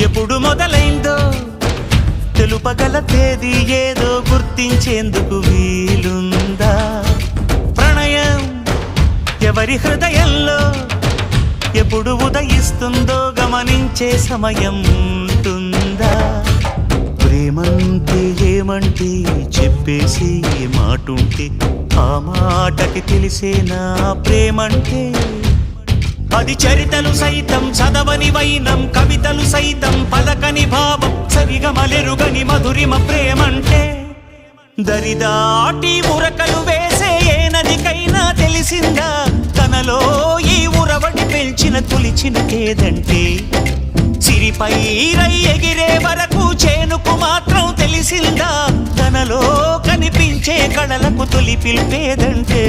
ఎప్పుడు మొదలైందో తెలుపగల తేదీ ఏదో గుర్తించేందుకు వీలుందా? ప్రణయం ఎవరి హృదయంలో ఎప్పుడు ఉదయిస్తుందో గమనించే సమయం ఉంటుందా? ప్రేమంటే ఏమంటే చెప్పేసి మాటుంటే ఆ మాటకి తెలిసేనా ప్రేమంటే? అది చరితలు సైతం చదవని వైనం, కవితలు సైతం పలకని భావం, సరిగమలెరుగని మధురిమ ప్రేమంటే. దరిదాటి ఉరకలు వేసే ఏ నదికైనా తెలిసిందా తనలో ఈ ఉరవడి పెంచిన తొలిచిన కేదంటే? సిరిపై రై ఎగిరే వరకు చేనుకు మాత్రం తెలిసిందా తనలో కనిపించే కళలకు తొలి పిలిపేదంటే?